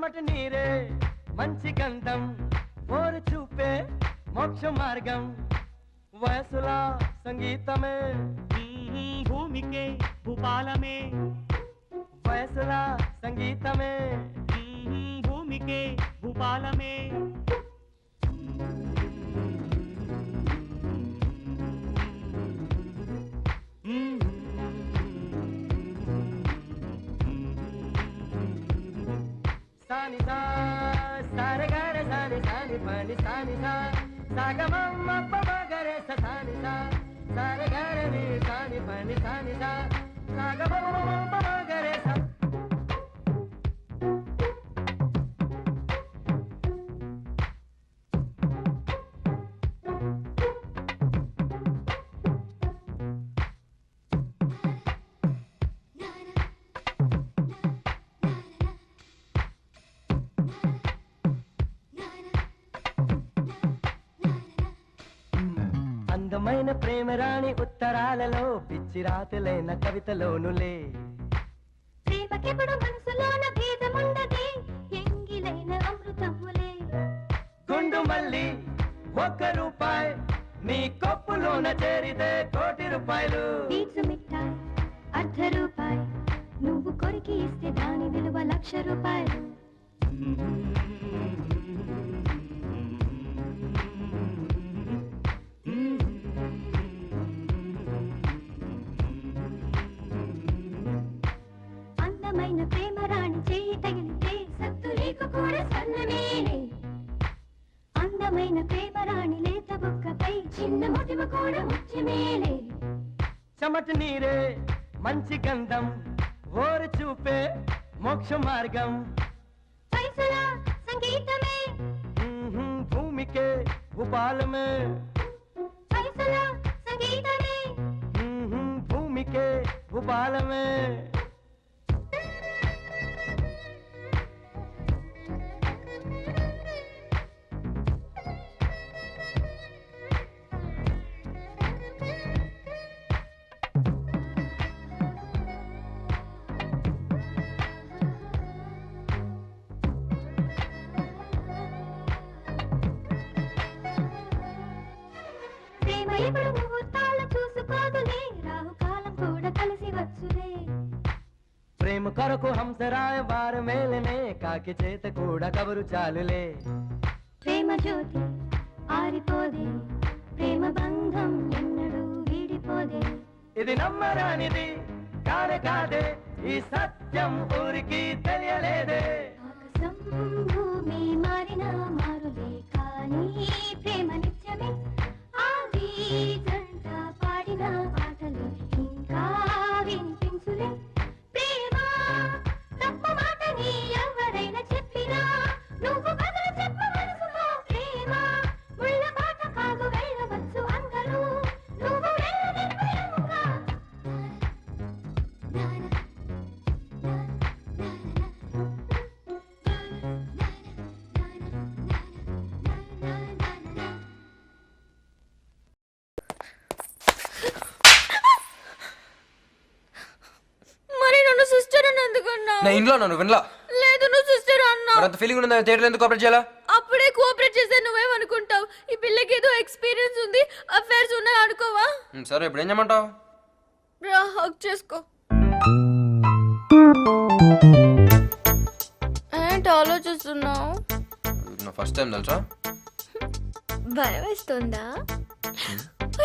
చెమట నీరే మంచి గంధం ఓరు చూపే మోక్ష మార్గం వయసుల సంగీతమే భూమికే భూపాలమే వయసుల సంగీతమే భూమికే భూపాలమే సాని సా సారే గారే సాని సాని పని సాని సా సాగమమ్మ పమగరే సాని సా సారే గారే ని సాని పని సాని సా సాగమమ్మ పమగరే సా అందమైన ప్రేమరాణి ఉత్తరాలలో పిచ్చి రాతలైన కవితలోనులే ప్రేమకెప్పుడు మనసులోన భేదముండదే ఎంగిలైన అమృతములే గుండు మల్లి 1 రూపాయి నీ కొప్పులోన చేరితే కోటి రూపాయలు బీచు మిఠాయి అర్ధ రూపాయి నువ్వు కొరికి ఇస్తే దాని విలువ 1,00,000 రూపాయలు అందమైన ప్రేమరాణి చేయి తగిలితే సత్తురీకు కూడా సన్నమేలే అందమైన ప్రేమరాణి లేత బుక్కపై చిన్న మొటిమ కూడా ముత్యమేలే చెమట నీరే మంచి గంధం ఓరు చూపే మోక్ష మార్గం పైసల సంగీతమే భూమికే భూపాలమే పైసల సంగీతమే భూమికే భూపాలమే ప్రేమ ఎప్పుడు ముహూర్తాలు చూసుకోదులే రాహుకాలం కూడా కలిసి వచ్చులే ప్రేమ కొరకు హంసరాయ వారు మేలనే కాకి చేత కూడా కబురు చాలులే ప్రేమ జ్యోతి ఆరిపోదే ప్రేమ బంధం ఎన్నడూ వీడిపోదే ఇది నమ్మరానిది కానే కాదే ఈ సత్యం ఊరికి తెలియలేదే ఆకాశం భూమి మారినా మారులే కానీ ప్రేమ నిత్యమే ఆది జంట పాడిన పాటలే ఇంకా వినిపించులే ప్రేమ తప్పు మాటని ఎవరైనా చెప్పినా నువ్వు బదులు చెప్ప మనసులో ప్రేమ ముళ్ళ బాట కాదు వెళ్ళవచ్చు అందరూ నువ్వు వెళ్ళ నిర్భయముగా మరి నన్ను సిస్టర్ అని ఎందుకన్నావు? నా ఇంట్లో నన్ను వినలా. లేదు నువ్వు సిస్టర్ అన్నావు. మరి అంత ఫీలింగ్ ఉందా థియేటర్ ఎందుకు కోఆపరేట్ చేయాలా? అప్పుడే కోఆపరేట్ చేస్తే నువ్వేమనుకుంటావు? ఈ పిల్లకి ఏదో ఎక్స్పీరియన్స్ ఉంది, అఫైర్స్ ఉన్నాయి అనుకోవా? సరే ఇప్పుడు ఏం చేయమంటావు? రా హక్ చేసుకో. ఏంటి ఆలోచిస్తున్నావు? నా ఫస్ట్ టైం తెలుసా? భయం వేస్తుందా?